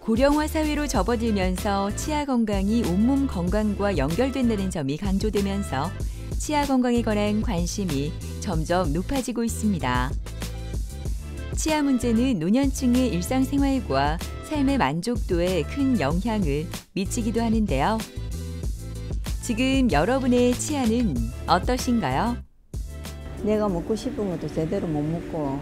고령화 사회로 접어들면서 치아 건강이 온몸 건강과 연결된다는 점이 강조되면서 치아 건강에 관한 관심이 점점 높아지고 있습니다. 치아 문제는 노년층의 일상생활과 삶의 만족도에 큰 영향을 미치기도 하는데요. 지금 여러분의 치아는 어떠신가요? 내가 먹고 싶은 것도 제대로 못 먹고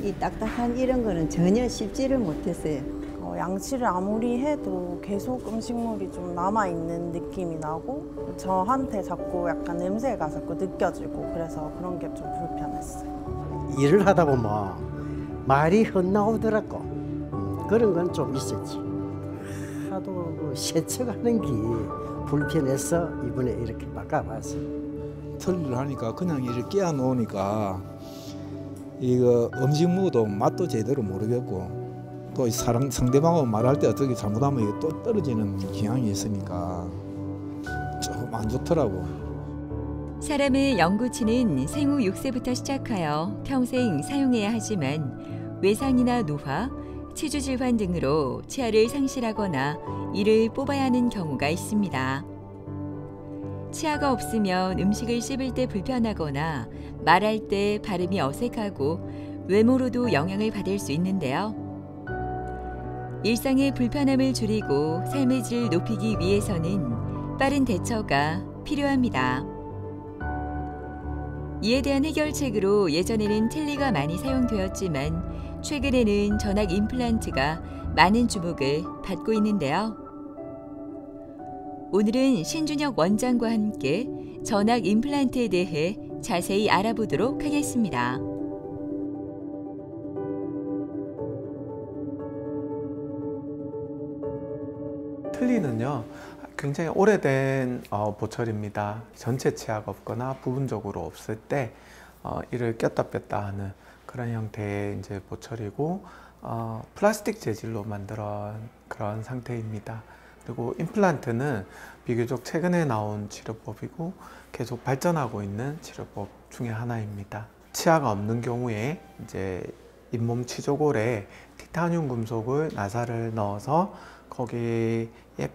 이 딱딱한 이런 거는 전혀 씹지를 못했어요. 양치를 아무리 해도 계속 음식물이 좀 남아있는 느낌이 나고 저한테 자꾸 약간 냄새가 자꾸 느껴지고 그래서 그런 게 좀 불편했어요. 일을 하다 보면 말이 헛나오더라고. 그런 건 좀 있었지. 하도 세척하는 게 불편해서 이번에 이렇게 바꿔봤어. 털리를 하니까 그냥 이렇게 깨어 놓으니까 이거 음식물도 맛도 제대로 모르겠고 또 상대방하고 말할 때 어떻게 잘못하면 이게 또 떨어지는 경향이 있으니까 조금 안 좋더라고. 사람의 영구치는 생후 6세부터 시작하여 평생 사용해야 하지만 외상이나 노화, 치주 질환 등으로 치아를 상실하거나 이를 뽑아야 하는 경우가 있습니다. 치아가 없으면 음식을 씹을 때 불편하거나 말할 때 발음이 어색하고 외모로도 영향을 받을 수 있는데요. 일상의 불편함을 줄이고 삶의 질을 높이기 위해서는 빠른 대처가 필요합니다. 이에 대한 해결책으로 예전에는 텔리가 많이 사용되었지만 최근에는 전악 임플란트가 많은 주목을 받고 있는데요. 오늘은 신준혁 원장과 함께 전악 임플란트에 대해 자세히 알아보도록 하겠습니다. 틀니는요 굉장히 오래된 보철입니다. 전체 치아가 없거나 부분적으로 없을 때 이를 꼈다 뺐다 하는 그런 형태의 이제 보철이고 플라스틱 재질로 만든 그런 상태입니다. 그리고 임플란트는 비교적 최근에 나온 치료법이고 계속 발전하고 있는 치료법 중에 하나입니다. 치아가 없는 경우에 이제 잇몸 치조골에 티타늄 금속을 나사를 넣어서 거기에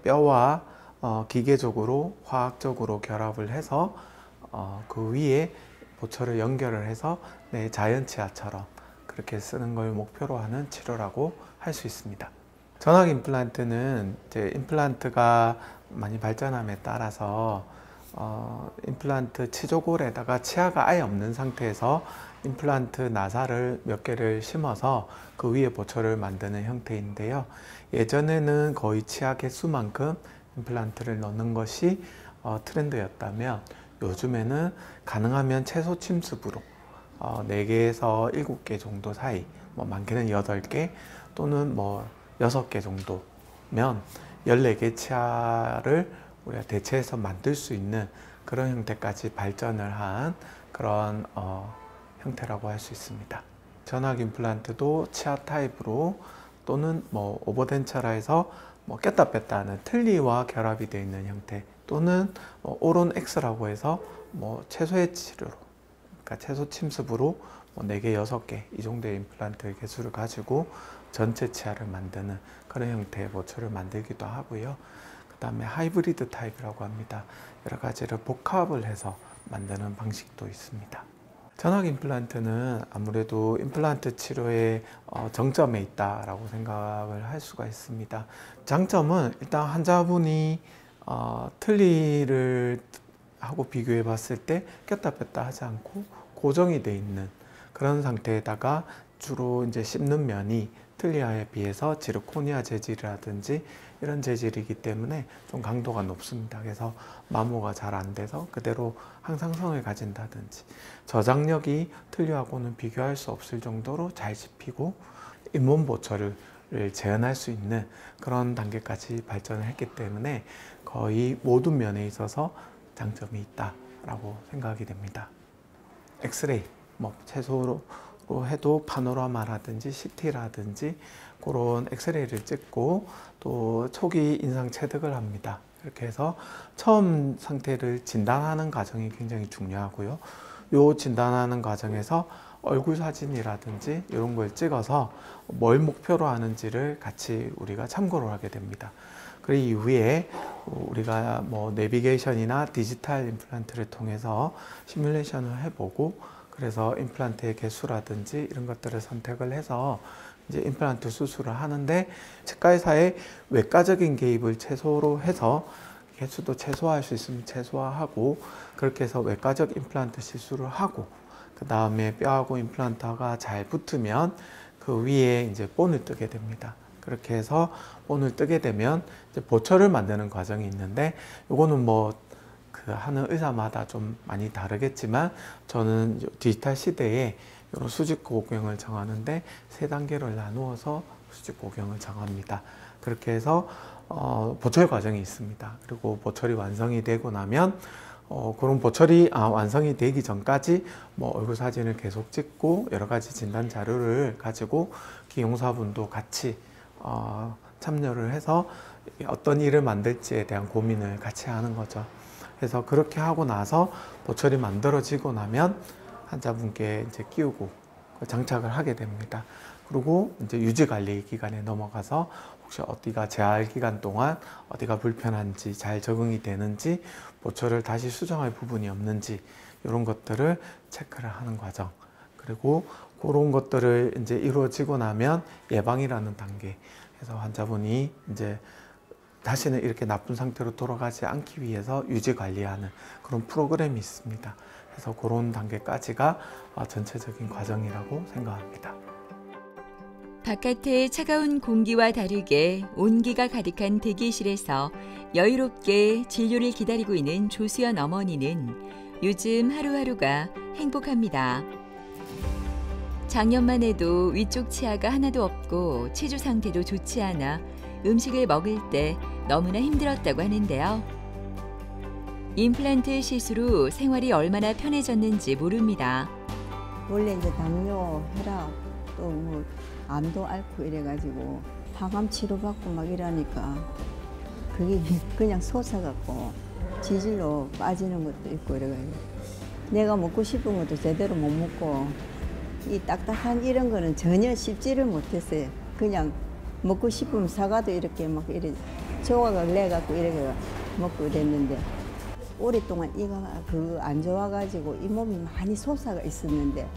뼈와 기계적으로 화학적으로 결합을 해서 그 위에 보철을 연결을 해서 내 자연 치아처럼 그렇게 쓰는 걸 목표로 하는 치료라고 할 수 있습니다. 전악 임플란트는 이제 임플란트가 많이 발전함에 따라서 임플란트 치조골에다가 치아가 아예 없는 상태에서 임플란트 나사를 몇 개를 심어서 그 위에 보철을 만드는 형태인데요. 예전에는 거의 치아 개수만큼 임플란트를 넣는 것이 트렌드였다면 요즘에는 가능하면 최소 침습으로 4개에서 7개 정도 사이, 뭐 많게는 8개 또는 뭐 6개 정도면 14개 치아를 우리가 대체해서 만들 수 있는 그런 형태까지 발전을 한 그런 형태라고 할 수 있습니다. 전악 임플란트도 치아 타입으로 또는 뭐 오버덴처라에서 뭐 꼈다 뺐다 하는 틀니와 결합이 되어 있는 형태 또는 오론 X라고 해서 뭐 최소의 치료로 그러니까 최소 침습으로 뭐 4개, 6개 이 정도의 임플란트의 개수를 가지고 전체 치아를 만드는 그런 형태의 보철을 만들기도 하고요. 그 다음에 하이브리드 타입이라고 합니다. 여러 가지를 복합을 해서 만드는 방식도 있습니다. 전악 임플란트는 아무래도 임플란트 치료의 정점에 있다라고 생각을 할 수가 있습니다. 장점은 일단 환자분이 틀니를 하고 비교해 봤을 때 꼈다 뺐다 하지 않고 고정이 돼 있는 그런 상태에다가 주로 이제 씹는 면이 틀니에 비해서 지르코니아 재질이라든지 이런 재질이기 때문에 좀 강도가 높습니다. 그래서 마모가 잘 안 돼서 그대로 항상성을 가진다든지 저장력이 틀니하고는 비교할 수 없을 정도로 잘 씹히고 잇몸 보철을 재현할 수 있는 그런 단계까지 발전을 했기 때문에 거의 모든 면에 있어서 장점이 있다라고 생각이 됩니다. 엑스레이, 뭐 최소로 해도 파노라마라든지 CT라든지 그런 엑스레이를 찍고 또 초기 인상 체득을 합니다. 이렇게 해서 처음 상태를 진단하는 과정이 굉장히 중요하고요. 요 진단하는 과정에서 얼굴 사진이라든지 이런 걸 찍어서 뭘 목표로 하는지를 같이 우리가 참고를 하게 됩니다. 그 이후에 우리가 뭐 내비게이션이나 디지털 임플란트를 통해서 시뮬레이션을 해보고, 그래서 임플란트의 개수라든지 이런 것들을 선택을 해서 이제 임플란트 수술을 하는데, 치과의사의 외과적인 개입을 최소로 해서 개수도 최소화할 수 있으면 최소화하고, 그렇게 해서 외과적 임플란트 시술을 하고, 그 다음에 뼈하고 임플란트가 잘 붙으면 그 위에 이제 본을 뜨게 됩니다. 그렇게 해서 본을 뜨게 되면 이제 보철을 만드는 과정이 있는데, 이거는 뭐 그 하는 의사마다 좀 많이 다르겠지만, 저는 디지털 시대에 이런 수직 고경을 정하는데 3단계를 나누어서 수직 고경을 정합니다. 그렇게 해서 보철 과정이 있습니다. 그리고 보철이 완성이 되고 나면 그런 보철이 완성이 되기 전까지 뭐 얼굴 사진을 계속 찍고 여러 가지 진단 자료를 가지고 기용사분도 같이 참여를 해서 어떤 일을 만들지에 대한 고민을 같이 하는 거죠. 그래서 그렇게 하고 나서 보철이 만들어지고 나면 환자분께 이제 끼우고 장착을 하게 됩니다. 그리고 이제 유지관리 기간에 넘어가서 혹시 어디가 재활 기간 동안 어디가 불편한지, 잘 적응이 되는지, 보철을 다시 수정할 부분이 없는지 이런 것들을 체크를 하는 과정. 그리고 그런 것들을 이제 이루어지고 나면 예방이라는 단계. 그래서 환자분이 이제 다시는 이렇게 나쁜 상태로 돌아가지 않기 위해서 유지 관리하는 그런 프로그램이 있습니다. 그래서 그런 단계까지가 전체적인 과정이라고 생각합니다. 바깥의 차가운 공기와 다르게 온기가 가득한 대기실에서 여유롭게 진료를 기다리고 있는 조수연 어머니는 요즘 하루하루가 행복합니다. 작년만 해도 위쪽 치아가 하나도 없고 체주 상태도 좋지 않아 음식을 먹을 때 너무나 힘들었다고 하는데요. 임플란트 시술 후 생활이 얼마나 편해졌는지 모릅니다. 원래 이제 당뇨, 혈압, 또 뭐 암도 앓고 이래가지고 항암 치료받고 막 이러니까 그게 그냥 솟아갖고 지질로 빠지는 것도 있고 이래가지고 내가 먹고 싶은 것도 제대로 못 먹고 이 딱딱한 이런 거는 전혀 씹지를 못했어요. 그냥 먹고 싶으면 사과도 이렇게 막 이래 조각을 내갖고 이렇게 먹고 이랬는데, 오랫동안 이가 안 좋아가지고 이 몸이 많이 솟아가 있었는데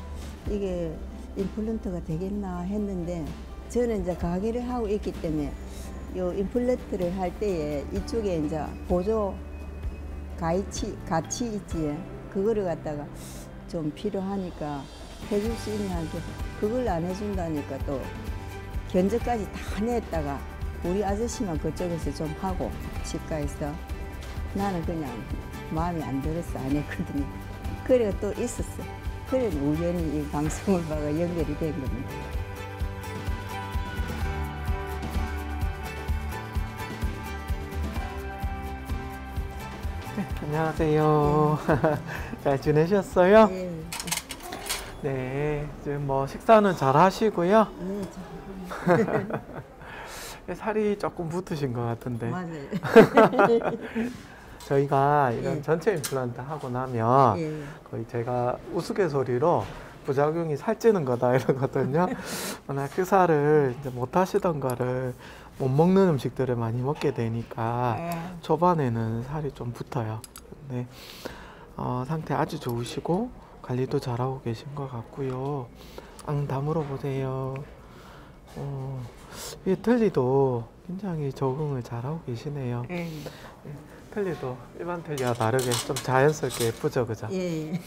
이게 임플란트가 되겠나 했는데, 저는 이제 가게를 하고 있기 때문에 요 임플란트를 할 때에 이쪽에 이제 보조 같이 있지, 그거를 갖다가 좀 필요하니까 해줄 수 있냐 하는데 그걸 안 해준다니까 또 견적까지 다 냈다가 우리 아저씨만 그쪽에서 좀 하고 치과에서 나는 그냥 마음에 안 들어서 안 했거든요. 그래 또 있었어. 그래 우연히 이 방송을 봐가 연결이 된 겁니다. 네, 안녕하세요. 잘 지내셨어요? 예. 네, 지금 뭐 식사는 잘 하시고요. 살이 조금 붙으신 것 같은데. 맞아요. 저희가 이런 예. 전체 임플란트 하고 나면 예. 거의 제가 우스갯소리로 부작용이 살찌는 거다 이러거든요. 워낙 그 살을 이제 못 하시던 거를 못 먹는 음식들을 많이 먹게 되니까 초반에는 살이 좀 붙어요. 근데 상태 아주 좋으시고 관리도 잘하고 계신 것 같고요. 다물어 보세요. 이 틀니도 굉장히 적응을 잘하고 계시네요. 예. 틀니도 일반 틀니와 다르게 좀 자연스럽게 예쁘죠, 그죠? 예.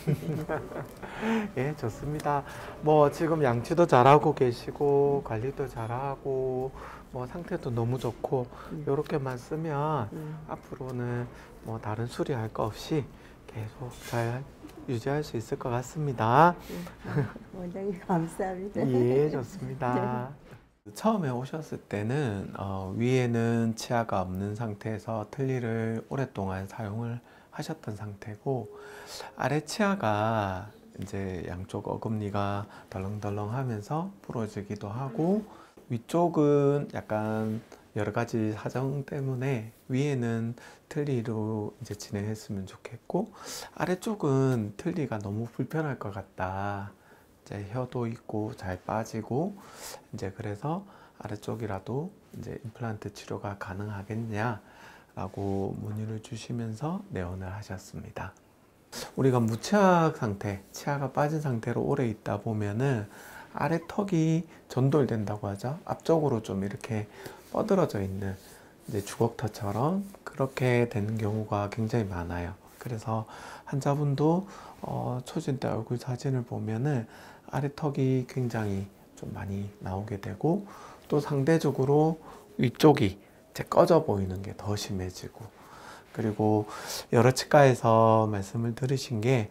예, 좋습니다. 뭐 지금 양치도 잘하고 계시고 관리도 잘하고 뭐 상태도 너무 좋고 요렇게만 쓰면 앞으로는 뭐 다른 수리할 거 없이 계속 잘 유지할 수 있을 것 같습니다. 원장님 감사합니다. 예, 좋습니다. 처음에 오셨을 때는 위에는 치아가 없는 상태에서 틀니를 오랫동안 사용을 하셨던 상태고, 아래 치아가 이제 양쪽 어금니가 덜렁덜렁 하면서 부러지기도 하고, 위쪽은 약간 여러 가지 사정 때문에 위에는 틀니로 이제 진행했으면 좋겠고, 아래쪽은 틀니가 너무 불편할 것 같다. 이제 혀도 있고 잘 빠지고 이제 그래서 아래쪽이라도 이제 임플란트 치료가 가능하겠냐라고 문의를 주시면서 내원을 하셨습니다. 우리가 무치아 상태, 치아가 빠진 상태로 오래 있다 보면은 아래 턱이 전돌된다고 하죠. 앞쪽으로 좀 이렇게 뻗어져 있는 이제 주걱턱처럼 그렇게 되는 경우가 굉장히 많아요. 그래서 환자분도 초진 때 얼굴 사진을 보면은 아래 턱이 굉장히 좀 많이 나오게 되고 또 상대적으로 위쪽이 이제 꺼져 보이는 게 더 심해지고 그리고 여러 치과에서 말씀을 들으신 게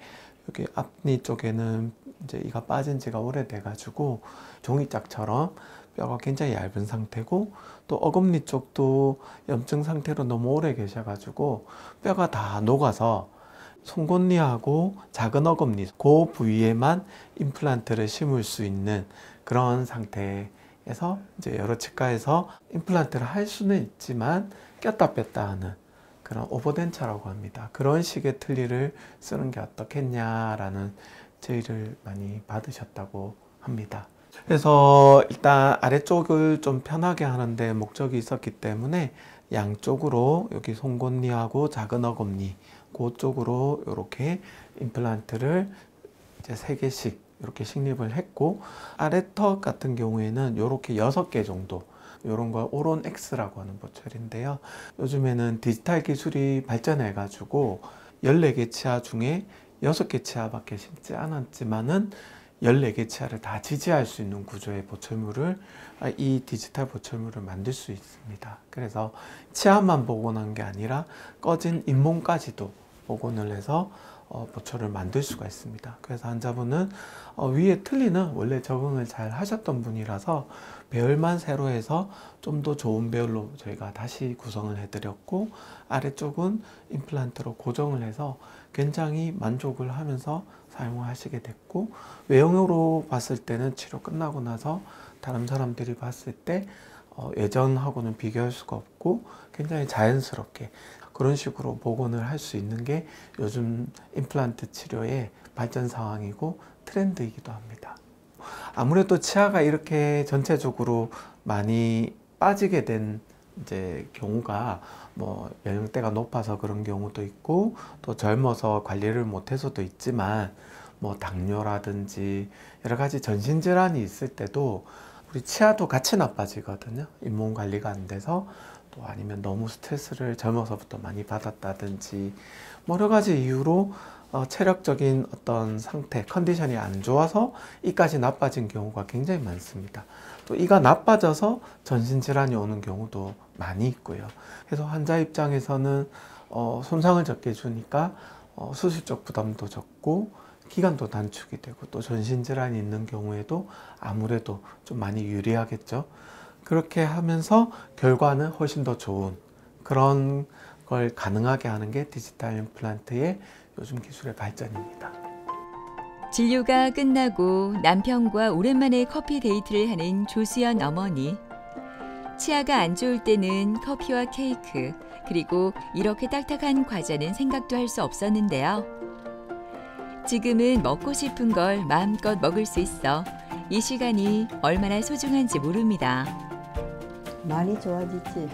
여기 앞니 쪽에는 이제 이가 빠진 지가 오래돼 가지고 종이짝처럼 뼈가 굉장히 얇은 상태고 또 어금니 쪽도 염증 상태로 너무 오래 계셔 가지고 뼈가 다 녹아서 송곳니하고 작은 어금니 그 부위에만 임플란트를 심을 수 있는 그런 상태에서 이제 여러 치과에서 임플란트를 할 수는 있지만 꼈다 뺐다 하는 그런 오버덴처라고 합니다. 그런 식의 틀니를 쓰는 게 어떻겠냐라는 제의를 많이 받으셨다고 합니다. 그래서 일단 아래쪽을 좀 편하게 하는데 목적이 있었기 때문에 양쪽으로 여기 송곳니하고 작은 어금니 그쪽으로 이렇게 임플란트를 이제 3개씩 이렇게 식립을 했고 아래턱 같은 경우에는 이렇게 6개 정도 이런 걸 오론 X라고 하는 보철인데요. 요즘에는 디지털 기술이 발전해 가지고 14개 치아 중에 6개 치아밖에 심지 않았지만은 14개 치아를 다 지지할 수 있는 구조의 보철물을 이 디지털 보철물을 만들 수 있습니다. 그래서 치아만 복원한 게 아니라 꺼진 잇몸까지도 복원을 해서 보철을 만들 수가 있습니다. 그래서 환자분은 위에 틀니는 원래 적응을 잘 하셨던 분이라서 배열만 새로 해서 좀 더 좋은 배열로 저희가 다시 구성을 해드렸고 아래쪽은 임플란트로 고정을 해서 굉장히 만족을 하면서 사용하시게 됐고 외형으로 봤을 때는 치료 끝나고 나서 다른 사람들이 봤을 때 예전하고는 비교할 수가 없고 굉장히 자연스럽게 그런 식으로 복원을 할 수 있는 게 요즘 임플란트 치료의 발전 상황이고 트렌드이기도 합니다. 아무래도 치아가 이렇게 전체적으로 많이 빠지게 된 이제 경우가 뭐 연령대가 높아서 그런 경우도 있고 또 젊어서 관리를 못해서도 있지만 뭐 당뇨라든지 여러 가지 전신 질환이 있을 때도 우리 치아도 같이 나빠지거든요. 잇몸 관리가 안 돼서 또 아니면 너무 스트레스를 젊어서부터 많이 받았다든지 여러 가지 이유로 체력적인 어떤 상태, 컨디션이 안 좋아서 이까지 나빠진 경우가 굉장히 많습니다. 또 이가 나빠져서 전신질환이 오는 경우도 많이 있고요. 그래서 환자 입장에서는 손상을 적게 주니까 수술적 부담도 적고 기간도 단축이 되고 또 전신질환이 있는 경우에도 아무래도 좀 많이 유리하겠죠. 그렇게 하면서 결과는 훨씬 더 좋은 그런 걸 가능하게 하는 게 디지털 임플란트의 요즘 기술의 발전입니다. 진료가 끝나고 남편과 오랜만에 커피 데이트를 하는 조수연 어머니. 치아가 안 좋을 때는 커피와 케이크, 그리고 이렇게 딱딱한 과자는 생각도 할 수 없었는데요. 지금은 먹고 싶은 걸 마음껏 먹을 수 있어 이 시간이 얼마나 소중한지 모릅니다. 많이 좋아졌지.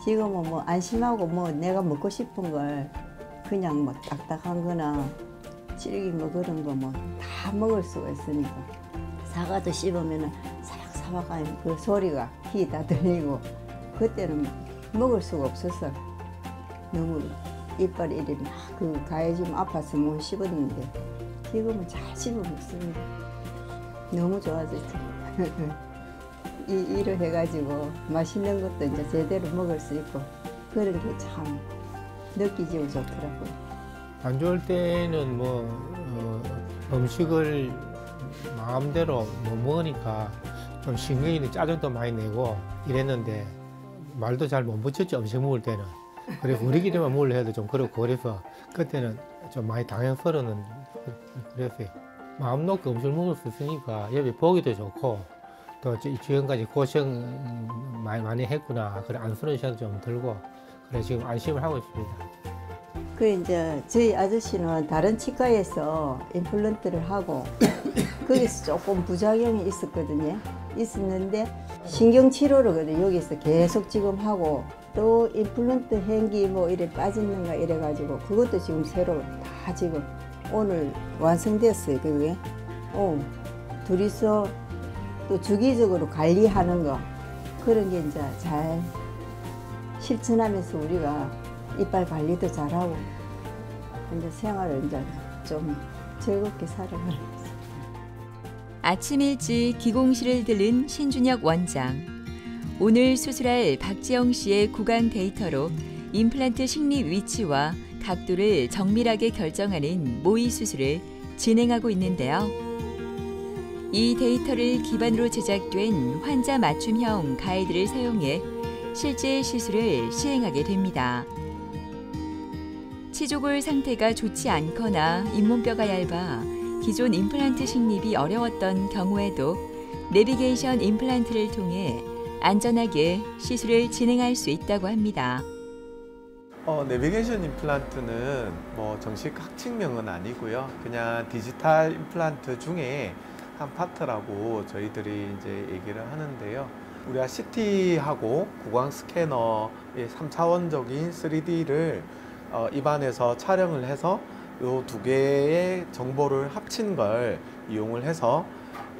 지금은 뭐 안심하고 뭐 내가 먹고 싶은 걸 그냥 뭐 딱딱한 거나 질기 뭐 그런 거 뭐 다 먹을 수가 있으니까. 사과도 씹으면은 사박사박한 그 소리가 귀에 다 들리고 그때는 먹을 수가 없었어. 너무 이빨이 이리 막 그 가해 좀 아파서 못 씹었는데 지금은 잘 씹어 먹습니다. 너무 좋아졌지. 이 일을 해가지고 맛있는 것도 이제 제대로 먹을 수 있고 그런 게 참 느끼지고 좋더라고요. 안 좋을 때는 뭐 음식을 마음대로 못 먹으니까 좀 신경이 짜증도 많이 내고 이랬는데 말도 잘 못 붙였죠. 음식 먹을 때는. 그리고 우리끼리만 먹으려 해도 좀 그렇고 그래서 그때는 좀 많이 당연스러는 그랬어요. 마음 놓고 음식을 먹을 수 있으니까 옆에 보기도 좋고 또 지금까지 고생 많이 했구나 그래 안쓰러운 시간도 좀 들고 그래 지금 안심을 하고 있습니다. 그 이제 저희 아저씨는 다른 치과에서 임플란트를 하고 거기서 조금 부작용이 있었는데 신경치료를 여기서 계속 지금 하고 또 임플란트 행기 뭐 이래 빠졌는가 이래가지고 그것도 지금 새로 다 지금 오늘 완성됐어요. 그게 둘이서 또 주기적으로 관리하는 거 그런 게 이제 잘 실천하면서 우리가 이빨 관리도 잘하고 이제 생활을 이제 좀 즐겁게 살아가는 거죠. 아침 일찍 기공실을 들른 신준혁 원장. 오늘 수술할 박지영 씨의 구강 데이터로 임플란트 식립 위치와 각도를 정밀하게 결정하는 모의 수술을 진행하고 있는데요. 이 데이터를 기반으로 제작된 환자 맞춤형 가이드를 사용해 실제 시술을 시행하게 됩니다. 치조골 상태가 좋지 않거나 잇몸뼈가 얇아 기존 임플란트 식립이 어려웠던 경우에도 내비게이션 임플란트를 통해 안전하게 시술을 진행할 수 있다고 합니다. 내비게이션 임플란트는 뭐 정식 학칙명은 아니고요. 그냥 디지털 임플란트 중에 한 파트라고 저희들이 이제 얘기를 하는데요. 우리가 CT하고 구강 스캐너의 3차원적인 3D를 입안에서 촬영을 해서 이 두 개의 정보를 합친 걸 이용을 해서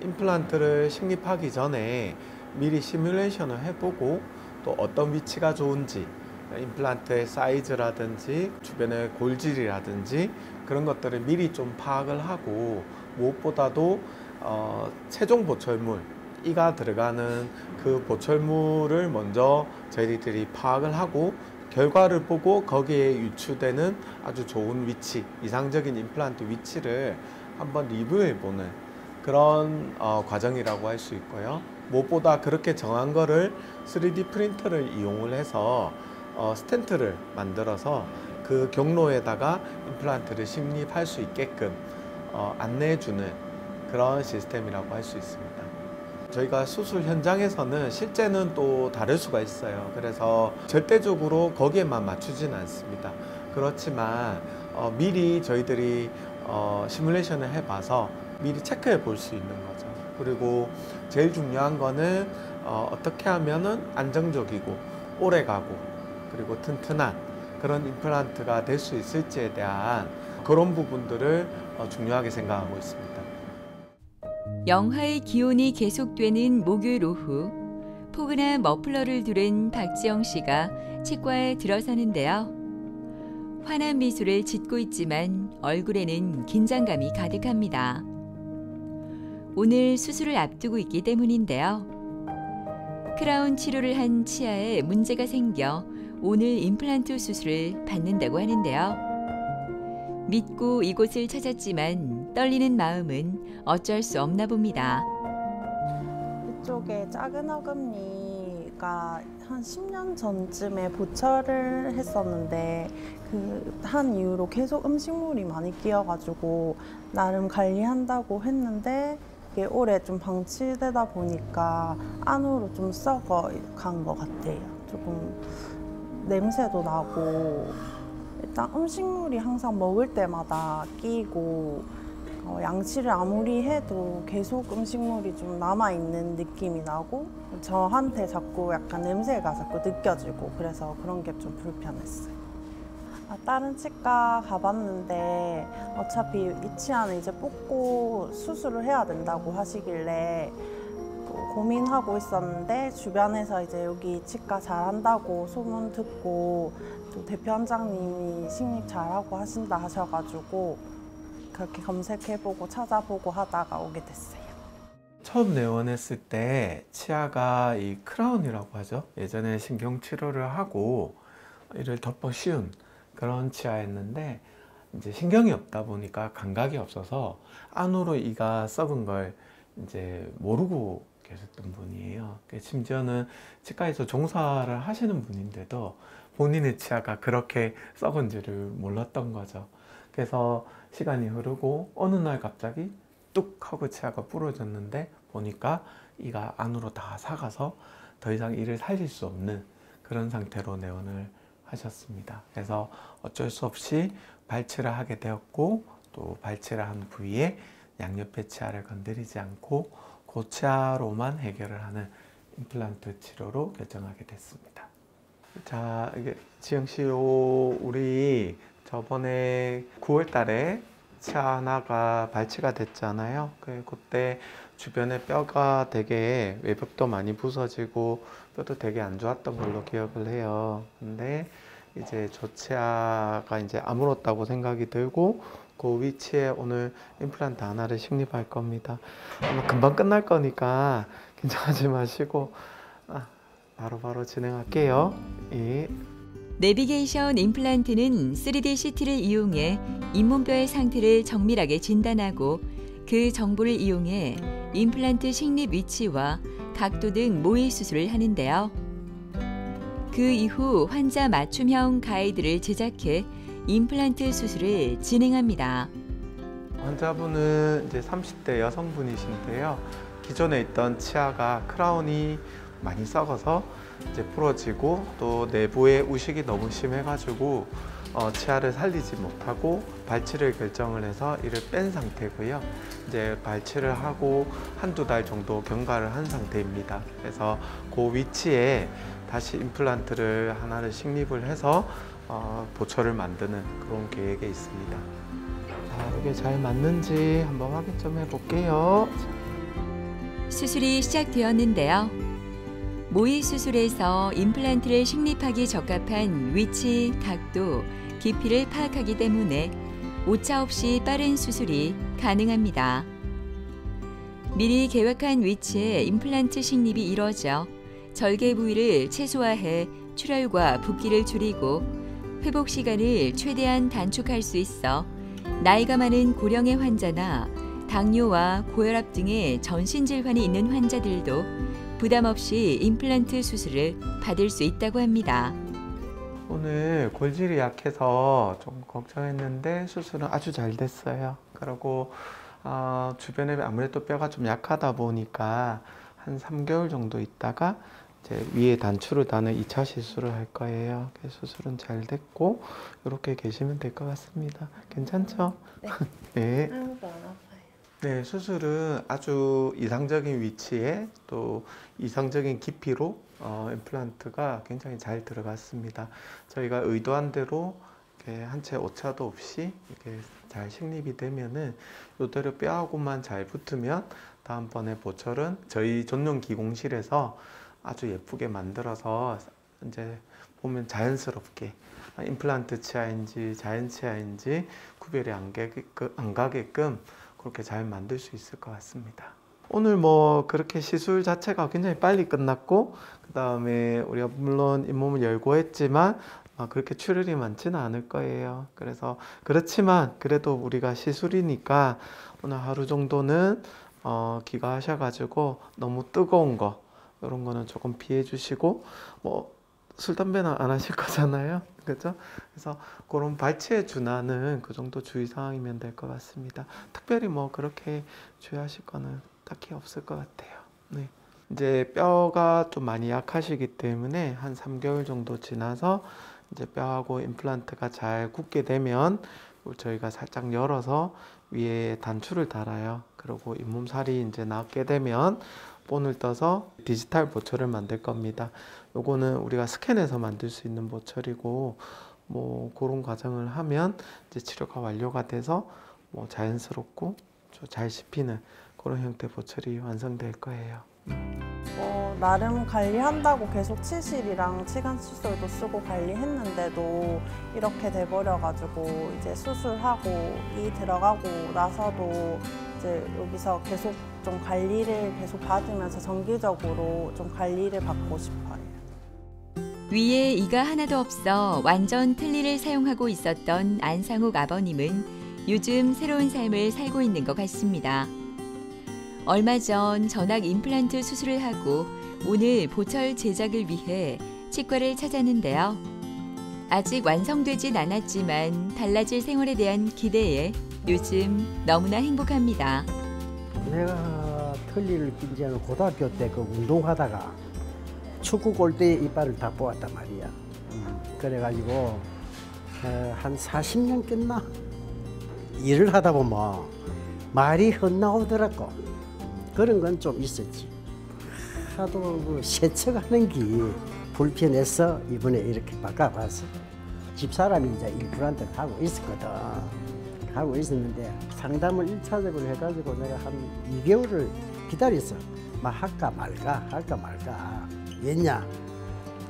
임플란트를 식립하기 전에 미리 시뮬레이션을 해보고 또 어떤 위치가 좋은지 임플란트의 사이즈라든지 주변의 골질이라든지 그런 것들을 미리 좀 파악을 하고 무엇보다도 최종 보철물 이가 들어가는 그 보철물을 먼저 저희들이 파악을 하고 결과를 보고 거기에 유추되는 아주 좋은 위치, 이상적인 임플란트 위치를 한번 리뷰해보는 그런 과정이라고 할 수 있고요. 무엇보다 그렇게 정한 거를 3D 프린터를 이용을 해서 스텐트를 만들어서 그 경로에다가 임플란트를 식립할 수 있게끔 안내해주는 그런 시스템이라고 할 수 있습니다. 저희가 수술 현장에서는 실제는 또 다를 수가 있어요. 그래서 절대적으로 거기에만 맞추지는 않습니다. 그렇지만 미리 저희들이 시뮬레이션을 해봐서 미리 체크해 볼 수 있는 거죠. 그리고 제일 중요한 거는 어떻게 하면은 안정적이고 오래가고 그리고 튼튼한 그런 임플란트가 될 수 있을지에 대한 그런 부분들을 중요하게 생각하고 있습니다. 영하의 기온이 계속되는 목요일 오후, 포근한 머플러를 두른 박지영 씨가 치과에 들어서는데요. 환한 미소를 짓고 있지만 얼굴에는 긴장감이 가득합니다. 오늘 수술을 앞두고 있기 때문인데요. 크라운 치료를 한 치아에 문제가 생겨 오늘 임플란트 수술을 받는다고 하는데요. 믿고 이곳을 찾았지만 떨리는 마음은 어쩔 수 없나 봅니다. 이쪽에 작은 어금니가 한 10년 전쯤에 보철을 했었는데 그 한 이후로 계속 음식물이 많이 끼어가지고 나름 관리한다고 했는데 이게 오래 좀 방치되다 보니까 안으로 좀 썩어간 것 같아요. 조금 냄새도 나고 일단 음식물이 항상 먹을 때마다 끼고 양치를 아무리 해도 계속 음식물이 좀 남아있는 느낌이 나고 저한테 자꾸 약간 냄새가 자꾸 느껴지고 그래서 그런 게 좀 불편했어요. 다른 치과 가봤는데 어차피 이 치아는 이제 뽑고 수술을 해야 된다고 하시길래 고민하고 있었는데 주변에서 이제 여기 치과 잘한다고 소문 듣고 또 대표 원장님이 식립 잘하고 하신다 하셔가지고 그렇게 검색해보고 찾아보고 하다가 오게 됐어요. 처음 내원했을 때 치아가 이 크라운이라고 하죠. 예전에 신경치료를 하고 이를 덮어 씌운 그런 치아였는데 이제 신경이 없다 보니까 감각이 없어서 안으로 이가 썩은 걸 이제 모르고 계셨던 분이에요. 심지어는 치과에서 종사를 하시는 분인데도 본인의 치아가 그렇게 썩은지를 몰랐던 거죠. 그래서 시간이 흐르고 어느 날 갑자기 뚝 하고 치아가 부러졌는데 보니까 이가 안으로 다 삭아서 더 이상 이를 살릴 수 없는 그런 상태로 내원을 하셨습니다. 그래서 어쩔 수 없이 발치를 하게 되었고, 또 발치를 한 부위에 양옆의 치아를 건드리지 않고 그 치아로만 해결을 하는 임플란트 치료로 결정하게 됐습니다. 자, 이게 지영 씨, 우리 저번에 9월 달에 치아 하나가 발치가 됐잖아요. 그때 주변에 뼈가 되게 외벽도 많이 부서지고 뼈도 되게 안 좋았던 걸로 기억을 해요. 근데 이제 저 치아가 이제 아물었다고 생각이 들고 그 위치에 오늘 임플란트 하나를 식립할 겁니다. 아마 금방 끝날 거니까 긴장하지 마시고 바로바로 진행할게요. 예. 내비게이션 임플란트는 3D CT를 이용해 잇몸뼈의 상태를 정밀하게 진단하고 그 정보를 이용해 임플란트 식립 위치와 각도 등 모의 수술을 하는데요. 그 이후 환자 맞춤형 가이드를 제작해 임플란트 수술을 진행합니다. 환자분은 이제 30대 여성분이신데요. 기존에 있던 치아가 크라운이 많이 썩어서 이제 부러지고 또 내부에 우식이 너무 심해가지고 치아를 살리지 못하고 발치를 결정을 해서 이를 뺀 상태고요. 이제 발치를 하고 한두 달 정도 경과를 한 상태입니다. 그래서 그 위치에 다시 임플란트를 하나를 식립을 해서 보철을 만드는 그런 계획에 있습니다. 자, 이게 잘 맞는지 한번 확인 좀 해볼게요. 수술이 시작되었는데요. 모의 수술에서 임플란트를 식립하기 적합한 위치, 각도, 깊이를 파악하기 때문에 오차 없이 빠른 수술이 가능합니다. 미리 계획한 위치에 임플란트 식립이 이뤄져 절개 부위를 최소화해 출혈과 붓기를 줄이고 회복 시간을 최대한 단축할 수 있어 나이가 많은 고령의 환자나 당뇨와 고혈압 등의 전신 질환이 있는 환자들도 부담 없이 임플란트 수술을 받을 수 있다고 합니다. 오늘 골질이 약해서 좀 걱정했는데 수술은 아주 잘 됐어요. 그리고 주변에 아무래도 뼈가 좀 약하다 보니까 한 3개월 정도 있다가 이제 위에 단추를 다는 2차 시술을 할 거예요. 수술은 잘 됐고 이렇게 계시면 될 것 같습니다. 괜찮죠? 네. 네. 아무도 안 아파요. 네, 수술은 아주 이상적인 위치에 또 이상적인 깊이로 임플란트가 굉장히 잘 들어갔습니다. 저희가 의도한 대로 한 채 오차도 없이 이렇게 잘 식립이 되면은 이대로 뼈하고만 잘 붙으면 다음번에 보철은 저희 전용 기공실에서 아주 예쁘게 만들어서 이제 보면 자연스럽게 임플란트 치아인지 자연 치아인지 구별이 안 가게끔 그렇게 잘 만들 수 있을 것 같습니다. 오늘 뭐 그렇게 시술 자체가 굉장히 빨리 끝났고 그 다음에 우리가 물론 잇몸을 열고 했지만 그렇게 출혈이 많지는 않을 거예요. 그래서 그렇지만 그래도 우리가 시술이니까 오늘 하루 정도는 귀가하셔가지고 너무 뜨거운 거 이런 거는 조금 피해 주시고 뭐 술 담배는 안 하실 거잖아요. 그렇죠? 그래서 그런 발치에 준하는 그 정도 주의사항이면 될 것 같습니다. 특별히 뭐 그렇게 주의하실 거는 딱히 없을 것 같아요. 네. 이제 뼈가 좀 많이 약하시기 때문에 한 3개월 정도 지나서 이제 뼈하고 임플란트가 잘 굳게 되면 저희가 살짝 열어서 위에 단추를 달아요. 그리고 잇몸살이 이제 낫게 되면 본을 떠서 디지털 보철을 만들 겁니다. 요거는 우리가 스캔해서 만들 수 있는 보철이고 뭐 그런 과정을 하면 이제 치료가 완료가 돼서 뭐 자연스럽고 잘 씹히는 그런 형태 보철이 완성될 거예요. 나름 관리한다고 계속 치실이랑 치간 칫솔도 쓰고 관리했는데도 이렇게 돼버려가지고 이제 수술하고 이 들어가고 나서도 이제 여기서 계속 좀 관리를 계속 받으면서 정기적으로 좀 관리를 받고 싶어요. 위에 이가 하나도 없어 완전 틀니를 사용하고 있었던 안상욱 아버님은 요즘 새로운 삶을 살고 있는 것 같습니다. 얼마 전 전악 임플란트 수술을 하고 오늘 보철 제작을 위해 치과를 찾았는데요. 아직 완성되진 않았지만 달라질 생활에 대한 기대에 요즘 너무나 행복합니다. 내가 틀니를 낀 지는 고등학교 때 그 운동하다가 축구 골대에 이빨을 다 뽑았단 말이야. 그래가지고 한 40년 깼나? 일을 하다 보면 말이 헛나오더라고. 그런 건 좀 있었지. 하도 그 세척하는 게 불편해서 이번에 이렇게 바꿔봤어. 집사람이 이제 임플란트를 하고 있었거든. 하고 있었는데 상담을 1차적으로 해가지고 내가 한 2개월을 기다렸어. 막 할까 말까. 왜냐?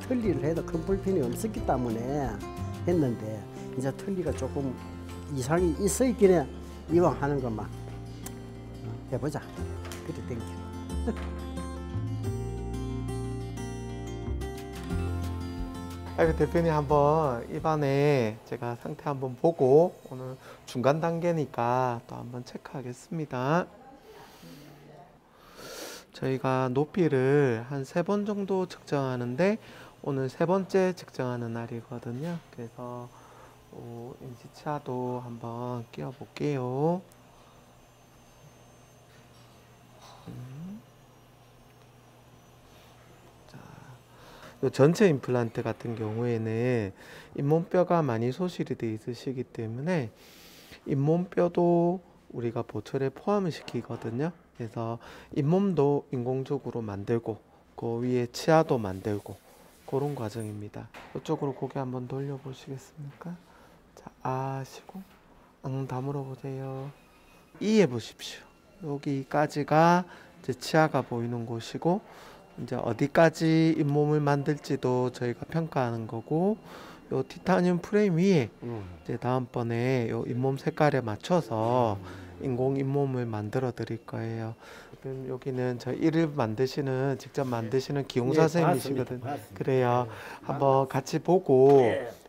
틀니를 해도 큰 불편이 없었기 때문에 했는데 이제 틀니가 조금 이상이 있어 있긴 해. 이왕 하는 것만 해보자. 그래 땡겨. 대표님 한번 입안에 제가 상태 한번 보고 오늘 중간 단계니까 또 한번 체크하겠습니다. 저희가 높이를 한 3번 정도 측정하는데 오늘 3번째 측정하는 날이거든요. 그래서 임시치아도 한번 끼워 볼게요. 자, 전체 임플란트 같은 경우에는 잇몸뼈가 많이 소실이 되어 있으시기 때문에 잇몸뼈도 우리가 보철에 포함을 시키거든요. 그래서 잇몸도 인공적으로 만들고 그 위에 치아도 만들고 그런 과정입니다. 이쪽으로 고개 한번 돌려 보시겠습니까? 자, 아시고 다물어 보세요. 이해 보십시오. 여기까지가 이제 치아가 보이는 곳이고 이제 어디까지 잇몸을 만들지도 저희가 평가하는 거고 요 티타늄 프레임 위에 이제 다음번에 요 잇몸 색깔에 맞춰서 인공 잇몸을 만들어 드릴 거예요. 지금 여기는 저 이를 만드시는 직접 만드시는 기용사 선생님이시거든요. 그래요. 한번 같이 보고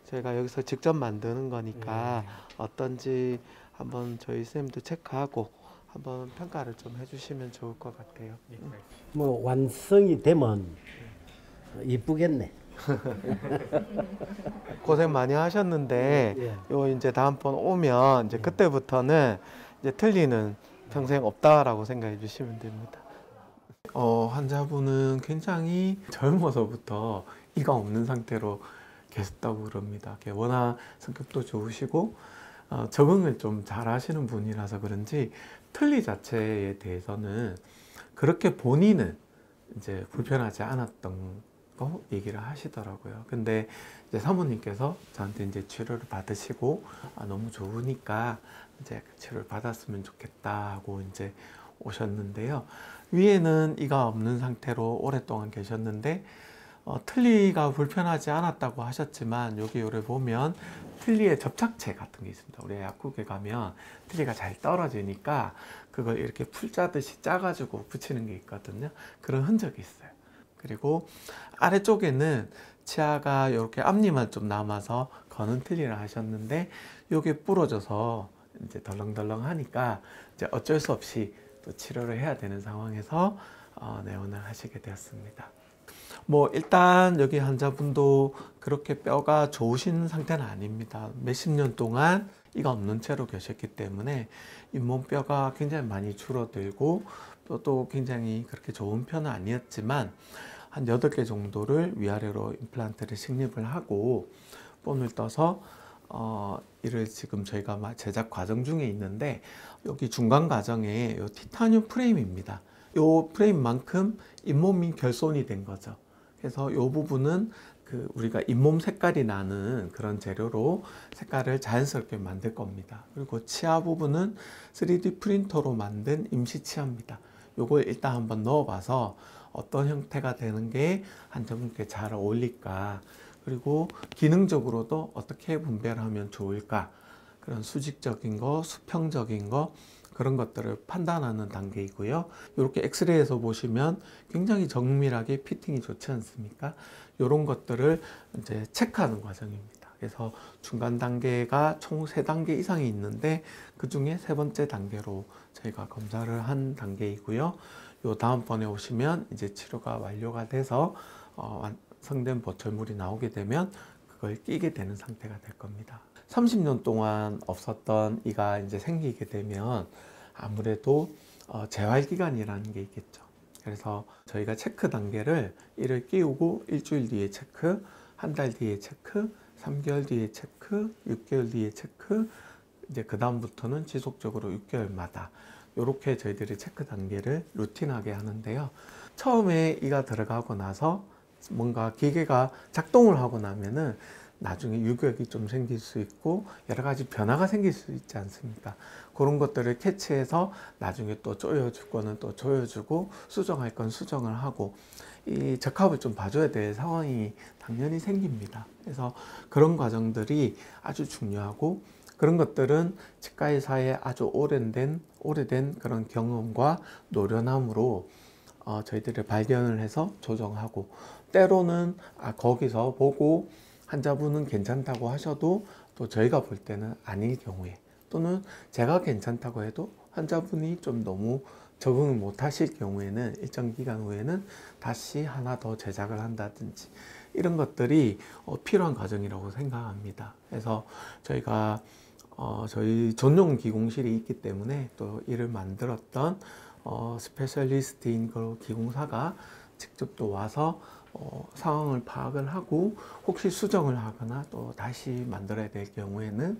저희가 여기서 직접 만드는 거니까 어떤지 한번 저희 선생님도 체크하고 한번 평가를 좀 해주시면 좋을 것 같아요. 뭐 완성이 되면 이쁘겠네. 고생 많이 하셨는데 요 이제 다음번 오면 이제 그때부터는 이제 틀니는 평생 없다라고 생각해 주시면 됩니다. 환자분은 굉장히 젊어서부터 이가 없는 상태로 계셨다고 그럽니다. 워낙 성격도 좋으시고 적응을 좀 잘 하시는 분이라서 그런지 틀니 자체에 대해서는 그렇게 본인은 이제 불편하지 않았던 거 얘기를 하시더라고요. 근데 이제 사모님께서 저한테 이제 치료를 받으시고 너무 좋으니까 이제 치료를 받았으면 좋겠다 하고 이제 오셨는데요. 위에는 이가 없는 상태로 오랫동안 계셨는데 틀니가 불편하지 않았다고 하셨지만 여기 요래 보면 틀니에 접착체 같은 게 있습니다. 우리 약국에 가면 틀니가 잘 떨어지니까 그걸 이렇게 풀 짜듯이 짜가지고 붙이는 게 있거든요. 그런 흔적이 있어요. 그리고 아래쪽에는 치아가 이렇게 앞니만 좀 남아서 거는 틀니를 하셨는데 이게 부러져서 이제 덜렁덜렁 하니까 이제 어쩔 수 없이 또 치료를 해야 되는 상황에서 내원을 하시게 되었습니다. 뭐 일단 여기 환자분도 그렇게 뼈가 좋으신 상태는 아닙니다. 몇십 년 동안 이가 없는 채로 계셨기 때문에 잇몸뼈가 굉장히 많이 줄어들고 뼈도 굉장히 그렇게 좋은 편은 아니었지만 한 8개 정도를 위아래로 임플란트를 식립을 하고 본을 떠서 이를 지금 저희가 제작 과정 중에 있는데 여기 중간 과정에 이 티타늄 프레임입니다. 이 프레임만큼 잇몸이 결손이 된 거죠. 그래서 이 부분은 우리가 잇몸 색깔이 나는 그런 재료로 색깔을 자연스럽게 만들 겁니다. 그리고 치아 부분은 3D 프린터로 만든 임시 치아입니다. 요걸 일단 한번 넣어봐서 어떤 형태가 되는 게 환자분께 잘 어울릴까, 그리고 기능적으로도 어떻게 분배를 하면 좋을까, 그런 수직적인 거, 수평적인 거, 그런 것들을 판단하는 단계이고요. 이렇게 엑스레이에서 보시면 굉장히 정밀하게 피팅이 좋지 않습니까? 이런 것들을 이제 체크하는 과정입니다. 그래서 중간 단계가 총 3단계 이상이 있는데 그 중에 3번째 단계로 저희가 검사를 한 단계이고요. 요 다음번에 오시면 이제 치료가 완료가 돼서 완성된 보철물이 나오게 되면 그걸 끼게 되는 상태가 될 겁니다. 30년 동안 없었던 이가 이제 생기게 되면 아무래도 재활기간이라는 게 있겠죠. 그래서 저희가 체크 단계를 이를 끼우고 일주일 뒤에 체크, 한 달 뒤에 체크, 3개월 뒤에 체크, 6개월 뒤에 체크, 이제 그 다음부터는 지속적으로 6개월마다 이렇게 저희들이 체크 단계를 루틴하게 하는데요. 처음에 이가 들어가고 나서 뭔가 기계가 작동을 하고 나면은 나중에 유격이 좀 생길 수 있고 여러 가지 변화가 생길 수 있지 않습니까? 그런 것들을 캐치해서 나중에 또 조여줄 거는 또 조여주고 수정할 건 수정을 하고 이 적합을 좀 봐줘야 될 상황이 당연히 생깁니다. 그래서 그런 과정들이 아주 중요하고 그런 것들은 치과의사의 아주 오래된 그런 경험과 노련함으로 저희들이 발견을 해서 조정하고 때로는 거기서 보고 환자분은 괜찮다고 하셔도 또 저희가 볼 때는 아닐 경우에 또는 제가 괜찮다고 해도 환자분이 좀 너무 적응을 못 하실 경우에는 일정 기간 후에는 다시 하나 더 제작을 한다든지 이런 것들이 필요한 과정이라고 생각합니다. 그래서 저희가 저희 전용 기공실이 있기 때문에 또 이를 만들었던 스페셜리스트인 그 기공사가 직접 또 와서 상황을 파악을 하고 혹시 수정을 하거나 또 다시 만들어야 될 경우에는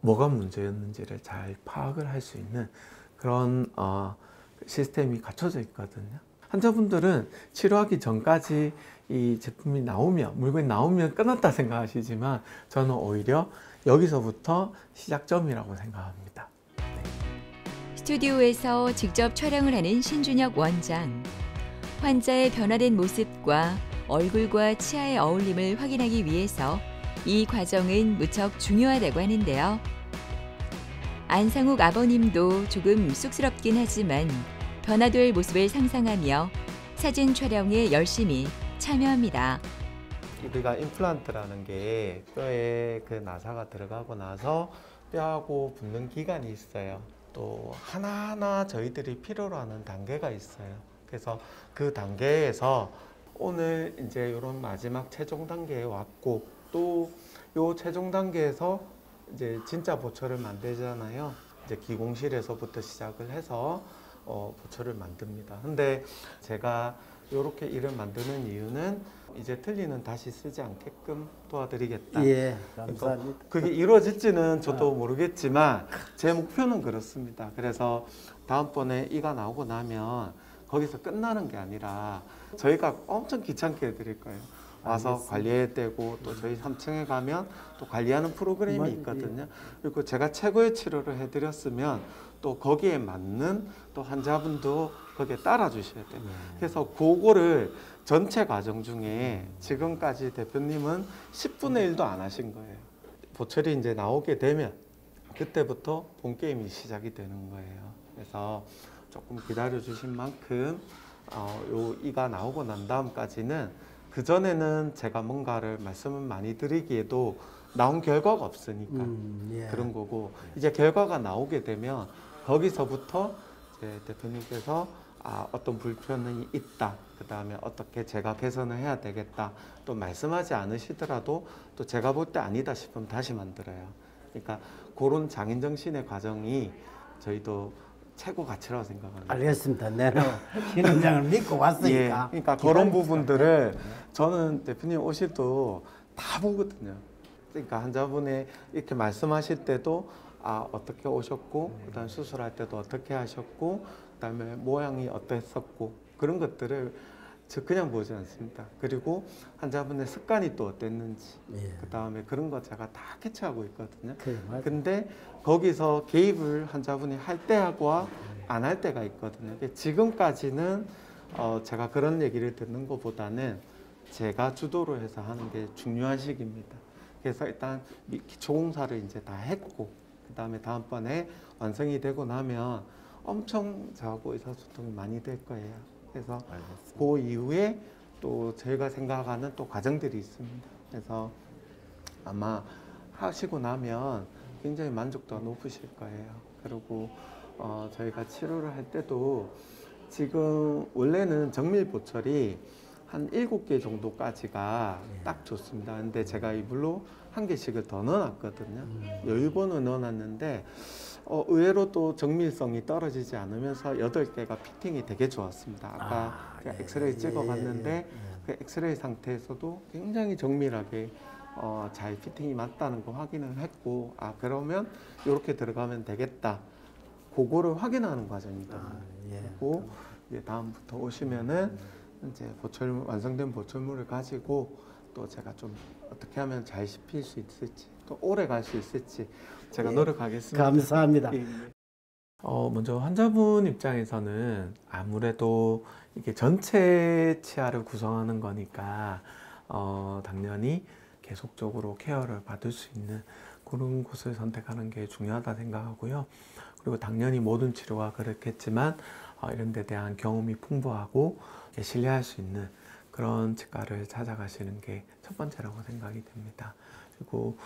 뭐가 문제였는지를 잘 파악을 할 수 있는 그런 시스템이 갖춰져 있거든요. 환자분들은 치료하기 전까지 이 제품이 나오면 물건이 나오면 끝났다 생각하시지만 저는 오히려 여기서부터 시작점이라고 생각합니다. 스튜디오에서 직접 촬영을 하는 신준혁 원장. 환자의 변화된 모습과 얼굴과 치아의 어울림을 확인하기 위해서 이 과정은 무척 중요하다고 하는데요. 안상욱 아버님도 조금 쑥스럽긴 하지만 변화될 모습을 상상하며 사진 촬영에 열심히 참여합니다. 우리가 임플란트라는 게 뼈에 그 나사가 들어가고 나서 뼈하고 붙는 기간이 있어요. 또 하나하나 저희들이 필요로 하는 단계가 있어요. 그래서 그 단계에서 오늘 이제 이런 마지막 최종 단계에 왔고 또 요 최종 단계에서 이제 진짜 보철을 만들잖아요. 이제 기공실에서부터 시작을 해서 보철을 만듭니다. 근데 제가 이렇게 일을 만드는 이유는 이제 틀니는 다시 쓰지 않게끔 도와드리겠다. 예, 감사합니다. 그게 이루어질지는 저도 모르겠지만 제 목표는 그렇습니다. 그래서 다음번에 이가 나오고 나면 거기서 끝나는 게 아니라 저희가 엄청 귀찮게 해드릴 거예요. 와서 알겠습니다. 관리해야 되고 또 저희 3층에 가면 또 관리하는 프로그램이 있거든요. 그리고 제가 최고의 치료를 해드렸으면 또 거기에 맞는 또 환자분도 거기에 따라 주셔야 돼요. 그래서 그거를 전체 과정 중에 지금까지 대표님은 10분의 1도 안 하신 거예요. 보철이 이제 나오게 되면 그때부터 본 게임이 시작이 되는 거예요. 그래서 조금 기다려 주신 만큼 요 이가 나오고 난 다음까지는 그전에는 제가 뭔가를 말씀을 많이 드리기에도 나온 결과가 없으니까 예. 그런 거고 이제 결과가 나오게 되면 거기서부터 이제 대표님께서 어떤 불편이 있다. 그 다음에 어떻게 제가 개선을 해야 되겠다. 또 말씀하지 않으시더라도 또 제가 볼 때 아니다 싶으면 다시 만들어요. 그러니까 그런 장인정신의 과정이 저희도 최고 가치라고 생각합니다. 알겠습니다. 내가 신 원장을 믿고 왔으니까. 예, 그러니까 그런 부분들을 저는 대표님 오실도 다 보거든요. 그러니까 환자분의 이렇게 말씀하실 때도 어떻게 오셨고 그다음 수술할 때도 어떻게 하셨고 그다음에 모양이 어땠었고 그런 것들을 저 그냥 보지 않습니다. 그리고 환자분의 습관이 또 어땠는지 그다음에 그런 거 제가 다 캐치하고 있거든요. 근데 거기서 개입을 환자분이 할 때하고 안 할 때가 있거든요. 지금까지는 제가 그런 얘기를 듣는 것보다는 제가 주도를 해서 하는 게 중요한 시기입니다. 그래서 일단 기초공사를 이제 다 했고 그다음에 다음번에 완성이 되고 나면 엄청 저하고 의사소통이 많이 될 거예요. 그래서 알겠습니다. 그 이후에 또 저희가 생각하는 또 과정들이 있습니다. 그래서 아마 하시고 나면 굉장히 만족도가 높으실 거예요. 그리고 저희가 치료를 할 때도 지금 원래는 정밀 보철이 한 7개 정도까지가 딱 좋습니다. 근데 제가 이불로 1개씩을 더 넣어놨거든요. 여유번호 넣어놨는데 의외로 또 정밀성이 떨어지지 않으면서 8개가 피팅이 되게 좋았습니다. 아까 엑스레이 찍어봤는데 그 엑스레이 상태에서도 굉장히 정밀하게 잘 피팅이 맞다는 거 확인을 했고, 아 그러면 이렇게 들어가면 되겠다. 그거를 확인하는 과정이거든요. 예. 그리고 이제 다음부터 오시면은 이제 완성된 보철물을 가지고 또 제가 좀 어떻게 하면 잘 씹힐 수 있을지, 또 오래 갈 수 있을지 제가 예. 노력하겠습니다. 감사합니다. 예. 먼저 환자분 입장에서는 아무래도 이게 전체 치아를 구성하는 거니까 당연히 계속적으로 케어를 받을 수 있는 그런 곳을 선택하는 게 중요하다 생각하고요. 그리고 당연히 모든 치료가 그렇겠지만 이런 데 대한 경험이 풍부하고 신뢰할 수 있는 그런 치과를 찾아가시는 게 첫 번째라고 생각이 됩니다. 그리고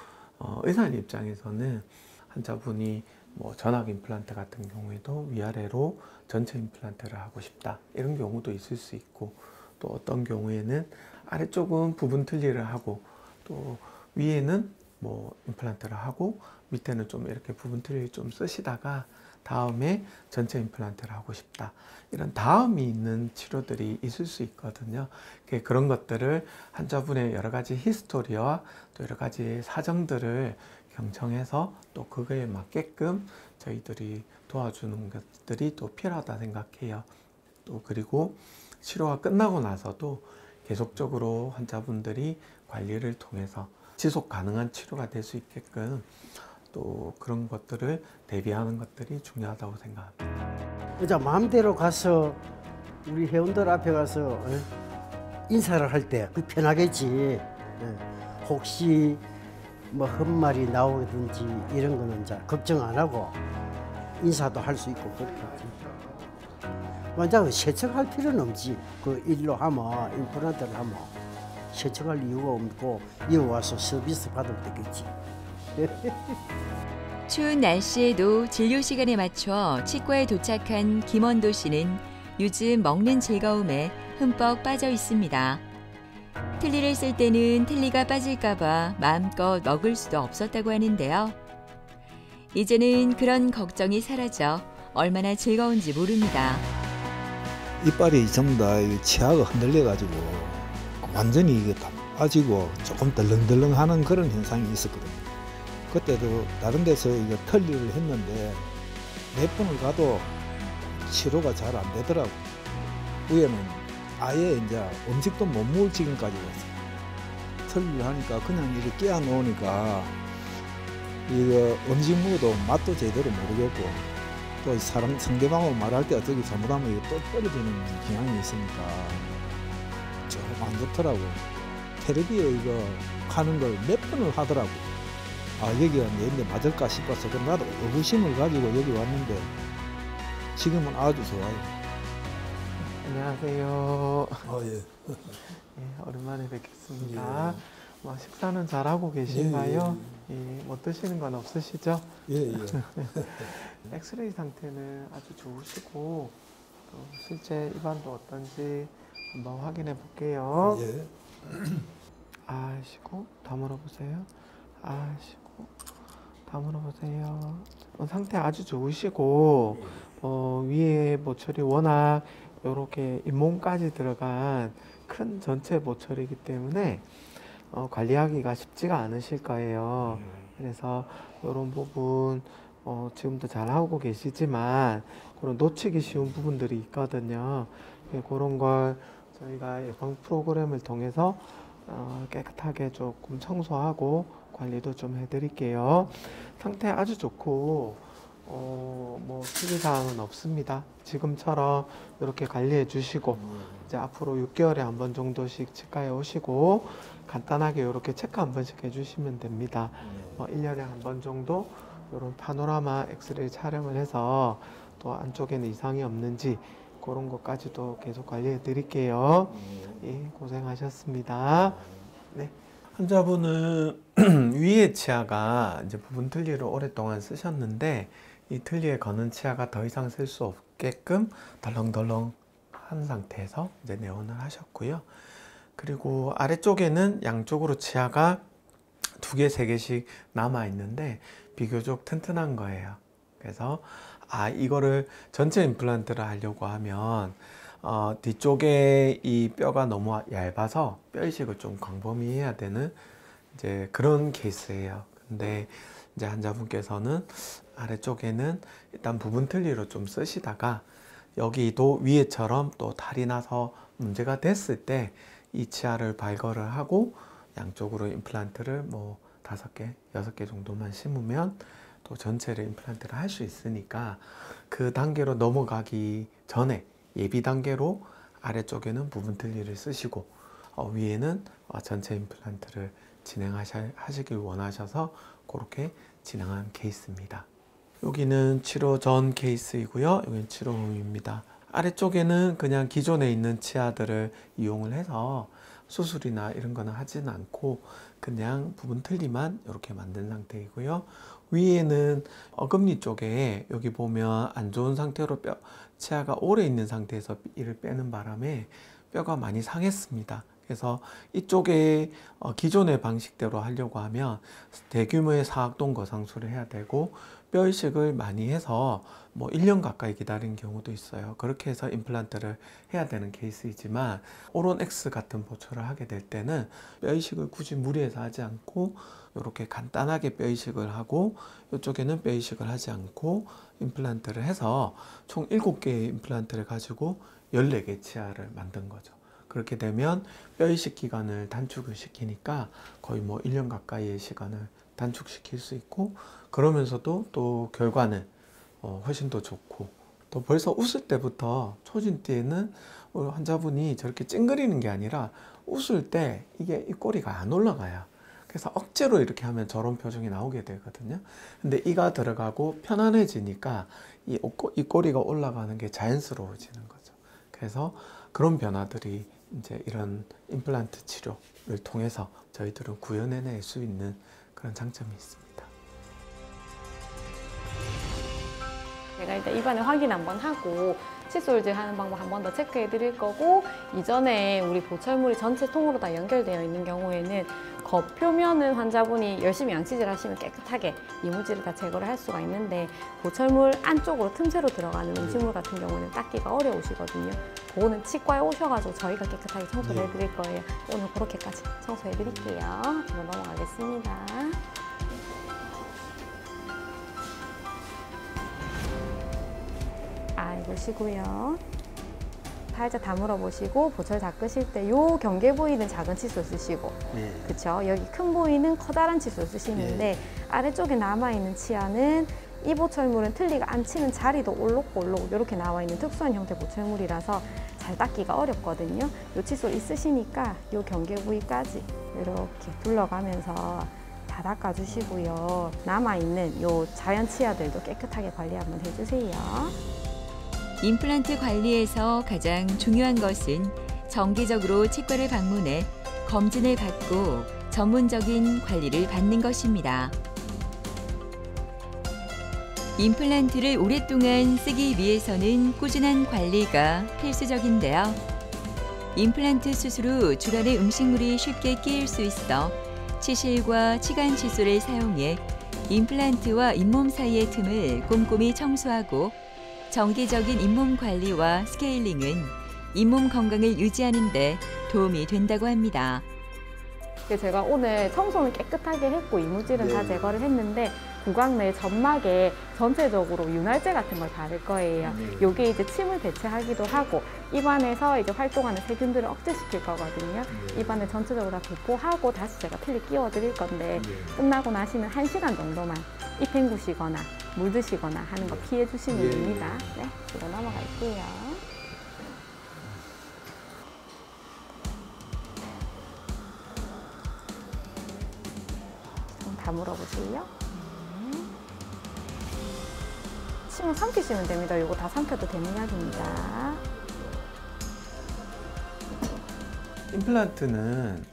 의사님 입장에서는 환자분이 뭐 전악 임플란트 같은 경우에도 위아래로 전체 임플란트를 하고 싶다 이런 경우도 있을 수 있고, 또 어떤 경우에는 아래쪽은 부분 틀니를 하고 또 위에는 뭐 임플란트를 하고 밑에는 좀 이렇게 부분 틀니를 좀 쓰시다가 다음에 전체 임플란트를 하고 싶다, 이런 다음이 있는 치료들이 있을 수 있거든요. 그런 것들을 환자분의 여러 가지 히스토리와 또 여러 가지 사정들을 경청해서 또 그거에 맞게끔 저희들이 도와주는 것들이 또 필요하다 생각해요. 또 그리고 치료가 끝나고 나서도 계속적으로 환자분들이 관리를 통해서 지속 가능한 치료가 될 수 있게끔 또 그런 것들을 대비하는 것들이 중요하다고 생각합니다. 그저 마음대로 가서 우리 회원들 앞에 가서 인사를 할 때 편하겠지. 혹시 뭐 헛말이 나오든지 이런 거는 이제 걱정 안 하고 인사도 할 수 있고 그렇겠지. 완전 세척할 필요는 없지. 그 일로 하면 임플란트를 하면 세척할 이유가 없고 여기 와서 서비스 받으면 되겠지. 추운 날씨에도 진료 시간에 맞춰 치과에 도착한 김원도 씨는 요즘 먹는 즐거움에 흠뻑 빠져 있습니다. 틀니를 쓸 때는 틀니가 빠질까봐 마음껏 먹을 수도 없었다고 하는데요. 이제는 그런 걱정이 사라져 얼마나 즐거운지 모릅니다. 이빨이 전부 다 치아가 흔들려가지고 완전히 이게 다 빠지고 조금 덜렁덜렁하는 그런 현상이 있었거든요. 그때도 다른 데서 이거 틀니를 했는데 몇 번을 가도 치료가 잘 안 되더라고. 위에는 아예 이제 음식도 못 먹을 지경까지 왔어요. 틀니를 하니까 그냥 이렇게 끼워 놓으니까 이거 음식 먹어도 맛도 제대로 모르겠고, 또 상대방하고 말할 때 어떻게 잘못하면 이게 또 떨어지는 경향이 있으니까 좀 안 좋더라고. 테레비에 이거 하는 걸 몇 번을 하더라고. 아, 여기가 내인데 맞을까 싶어서 나도 의구심을 가지고 여기 왔는데 지금은 아주 좋아요. 안녕하세요. 예. 예, 오랜만에 뵙겠습니다. 뭐 식사는 잘하고 계신가요? 예, 뭐 드시는 건 없으시죠? 예. 엑스레이 상태는 아주 좋으시고 또 실제 입안도 어떤지 한번 확인해 볼게요. 예. 아시고 다물어 보세요. 아시고 다물어 보세요. 상태 아주 좋으시고 위에 모철이 워낙 이렇게 잇몸까지 들어간 큰 전체 모철이기 때문에 관리하기가 쉽지가 않으실 거예요. 그래서 이런 부분 지금도 잘 하고 계시지만 그런 놓치기 쉬운 부분들이 있거든요. 그런 걸 저희가 예방 프로그램을 통해서 깨끗하게 조금 청소하고 관리도 좀 해드릴게요. 상태 아주 좋고 뭐 특이사항은 없습니다. 지금처럼 이렇게 관리해 주시고 이제 앞으로 6개월에 한 번 정도씩 치과에 오시고 간단하게 이렇게 체크 한 번씩 해주시면 됩니다. 1년에 한 번 정도 이런 파노라마 엑스레이 촬영을 해서 또 안쪽에는 이상이 없는지 그런 것까지도 계속 관리해 드릴게요. 예, 고생하셨습니다. 네. 환자분은 위의 치아가 이제 부분 틀니를 오랫동안 쓰셨는데 이 틀니에 거는 치아가 더 이상 쓸 수 없게끔 덜렁덜렁 한 상태에서 이제 내원을 하셨고요. 그리고 아래쪽에는 양쪽으로 치아가 2개, 3개씩 남아 있는데 비교적 튼튼한 거예요. 그래서 이거를 전체 임플란트를 하려고 하면 뒤쪽에 이 뼈가 너무 얇아서 뼈 이식을 좀 광범위해야 되는 이제 그런 케이스예요. 근데 이제 환자분께서는 아래쪽에는 일단 부분 틀니로 좀 쓰시다가 여기도 위에처럼 또 탈이 나서 문제가 됐을 때 이 치아를 발걸을 하고 양쪽으로 임플란트를 뭐 5개, 6개 정도만 심으면 또 전체를 임플란트를 할 수 있으니까 그 단계로 넘어가기 전에 예비 단계로 아래쪽에는 부분 틀니를 쓰시고 위에는 전체 임플란트를 진행하시길 원하셔서 그렇게 진행한 케이스입니다. 여기는 치료 전 케이스이고요. 여기는 치료 후입니다. 아래쪽에는 그냥 기존에 있는 치아들을 이용을 해서 수술이나 이런 거는 하진 않고 그냥 부분 틀니만 이렇게 만든 상태이고요. 위에는 어금니 쪽에 여기 보면 안 좋은 상태로 치아가 오래 있는 상태에서 이를 빼는 바람에 뼈가 많이 상했습니다. 그래서 이쪽에 기존의 방식대로 하려고 하면 대규모의 사각동 거상술을 해야 되고 뼈 이식을 많이 해서 뭐 1년 가까이 기다린 경우도 있어요. 그렇게 해서 임플란트를 해야 되는 케이스이지만 오론엑스 같은 보철을 하게 될 때는 뼈 이식을 굳이 무리해서 하지 않고 이렇게 간단하게 뼈 이식을 하고 이쪽에는 뼈 이식을 하지 않고 임플란트를 해서 총 7개의 임플란트를 가지고 14개 치아를 만든 거죠. 그렇게 되면 뼈 이식 기간을 단축을 시키니까 거의 뭐 1년 가까이의 시간을 단축시킬 수 있고 그러면서도 또 결과는 훨씬 더 좋고 또 벌써 웃을 때부터 초진띠에는 환자분이 저렇게 찡그리는 게 아니라 웃을 때 이게 이 꼬리가 안 올라가요. 그래서 억지로 이렇게 하면 저런 표정이 나오게 되거든요. 근데 이가 들어가고 편안해지니까 이 꼬리가 올라가는 게 자연스러워지는 거죠. 그래서 그런 변화들이 이제 이런 임플란트 치료를 통해서 저희들은 구현해낼 수 있는 그런 장점이 있습니다. 제가 일단 입안에 확인 한번 하고 칫솔질 하는 방법 한 번 더 체크해 드릴 거고 이전에 우리 보철물이 전체 통으로 다 연결되어 있는 경우에는 겉표면은 환자분이 열심히 양치질 하시면 깨끗하게 이물질을 다 제거를 할 수가 있는데 보철물 안쪽으로 틈새로 들어가는 음식물 같은 경우는 닦기가 어려우시거든요. 그거는 치과에 오셔가지고 저희가 깨끗하게 청소를 해드릴 거예요. 오늘 그렇게까지 청소해 드릴게요. 뒤로 넘어가겠습니다. 보시고요. 살짝 다물어 보시고 보철 닦으실 때 요 경계 부위는 작은 칫솔 쓰시고 그쵸? 여기 큰 부위는 커다란 칫솔 쓰시는데 아래쪽에 남아있는 치아는 이 보철물은 틀니가 안 치는 자리도 올록올록 이렇게 나와 있는 특수한 형태 보철물이라서 잘 닦기가 어렵거든요. 요 칫솔 있으시니까 요 경계 부위까지 이렇게 둘러가면서 다 닦아주시고요. 남아있는 요 자연 치아들도 깨끗하게 관리 한번 해주세요. 임플란트 관리에서 가장 중요한 것은 정기적으로 치과를 방문해 검진을 받고 전문적인 관리를 받는 것입니다. 임플란트를 오랫동안 쓰기 위해서는 꾸준한 관리가 필수적인데요. 임플란트 수술 후 주변의 음식물이 쉽게 끼일 수 있어 치실과 치간 칫솔을 사용해 임플란트와 잇몸 사이의 틈을 꼼꼼히 청소하고 정기적인 잇몸 관리와 스케일링은 잇몸 건강을 유지하는 데 도움이 된다고 합니다. 제가 오늘 청소는 깨끗하게 했고 이물질은 다 제거를 했는데 구강 내 점막에 전체적으로 윤활제 같은 걸 바를 거예요. 요게 이제 침을 대체하기도 하고 입안에서 이제 활동하는 세균들을 억제시킬 거거든요. 입안을 전체적으로 다 도포하고 다시 제가 틀니 끼워 드릴 건데 끝나고 나시면 1시간 정도만 입 헹구시거나 물 드시거나 하는 거 피해 주시면 됩니다. 네, 뒤로 넘어갈게요. 좀 다물어 보세요. 침을 삼키시면 됩니다. 이거 다 삼켜도 되는 약입니다. 임플란트는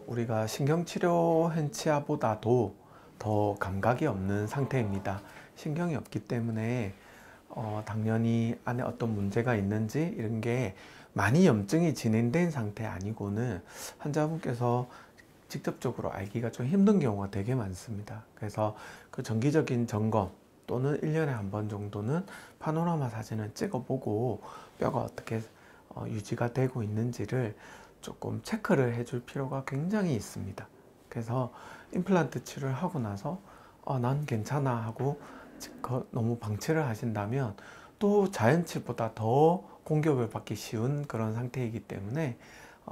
우리가 신경치료 한 치아보다도 더 감각이 없는 상태입니다. 신경이 없기 때문에 당연히 안에 어떤 문제가 있는지 이런 게 많이 염증이 진행된 상태 아니고는 환자분께서 직접적으로 알기가 좀 힘든 경우가 되게 많습니다. 그래서 그 정기적인 점검 또는 1년에 한 번 정도는 파노라마 사진을 찍어보고 뼈가 어떻게 유지가 되고 있는지를 조금 체크를 해줄 필요가 굉장히 있습니다. 그래서 임플란트 치료를 하고 나서 난 괜찮아 하고 너무 방치를 하신다면 또 자연치보다 더 공격을 받기 쉬운 그런 상태이기 때문에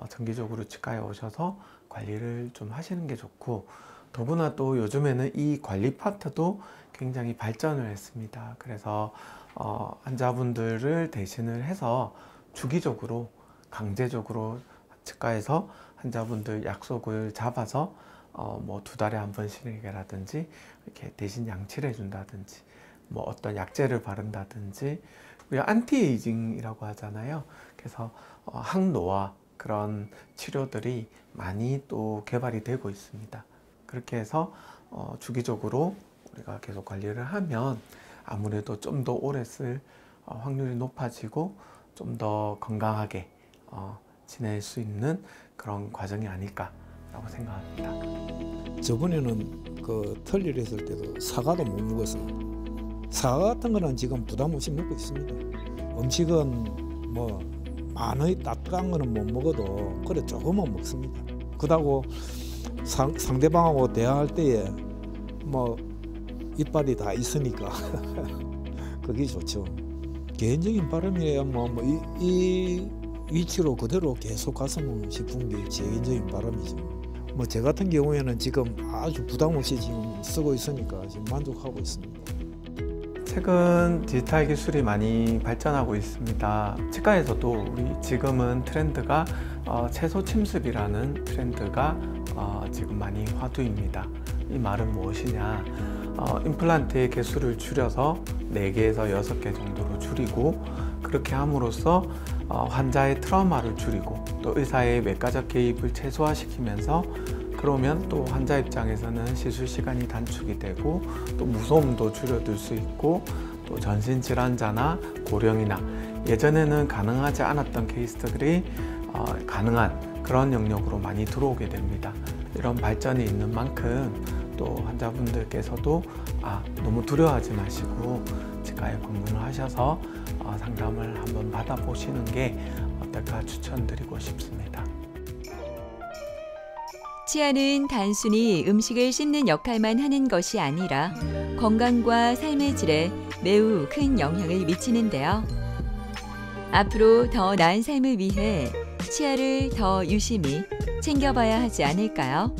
정기적으로 치과에 오셔서 관리를 좀 하시는 게 좋고, 더구나 또 요즘에는 이 관리 파트도 굉장히 발전을 했습니다. 그래서 환자분들을 대신을 해서 주기적으로 강제적으로 치과에서 환자분들 약속을 잡아서 뭐 2달에 한 번씩이라든지 이렇게 대신 양치를 해준다든지 뭐 어떤 약제를 바른다든지, 우리가 안티에이징이라고 하잖아요. 그래서 항노화 그런 치료들이 많이 또 개발이 되고 있습니다. 그렇게 해서 주기적으로 우리가 계속 관리를 하면 아무래도 좀 더 오래 쓸 확률이 높아지고 좀 더 건강하게 지낼 수 있는 그런 과정이 아닐까라고 생각합니다. 저번에는 그 털리를 했을 때도 사과도 못 먹었어요. 사과 같은 거는 지금 부담 없이 먹고 있습니다. 음식은 뭐 많이 따뜻한 거는 못 먹어도 그래 조금은 먹습니다. 그러고 상대방하고 대화할 때에 뭐 이빨이 다 있으니까 그게 좋죠. 개인적인 바람이에요. 이 위치로 그대로 계속 갔으면 싶은 게 제 개인적인 바람이죠. 뭐 제 같은 경우에는 지금 아주 부담 없이 지금 쓰고 있으니까 지금 만족하고 있습니다. 최근 디지털 기술이 많이 발전하고 있습니다. 치과에서도 우리 지금은 트렌드가 채소 침습이라는 트렌드가 지금 많이 화두입니다. 이 말은 무엇이냐? 임플란트의 개수를 줄여서 4개에서 6개 정도로 줄이고, 그렇게 함으로써 환자의 트라우마를 줄이고 또 의사의 외과적 개입을 최소화시키면서, 그러면 또 환자 입장에서는 시술 시간이 단축이 되고 또 무서움도 줄여들 수 있고, 또 전신질환자나 고령이나 예전에는 가능하지 않았던 케이스들이 가능한 그런 영역으로 많이 들어오게 됩니다. 이런 발전이 있는 만큼 또 환자분들께서도 너무 두려워하지 마시고 치과에 방문을 하셔서 상담을 한번 받아보시는 게 어떨까 추천드리고 싶습니다. 치아는 단순히 음식을 씹는 역할만 하는 것이 아니라 건강과 삶의 질에 매우 큰 영향을 미치는데요. 앞으로 더 나은 삶을 위해 치아를 더 유심히 챙겨봐야 하지 않을까요?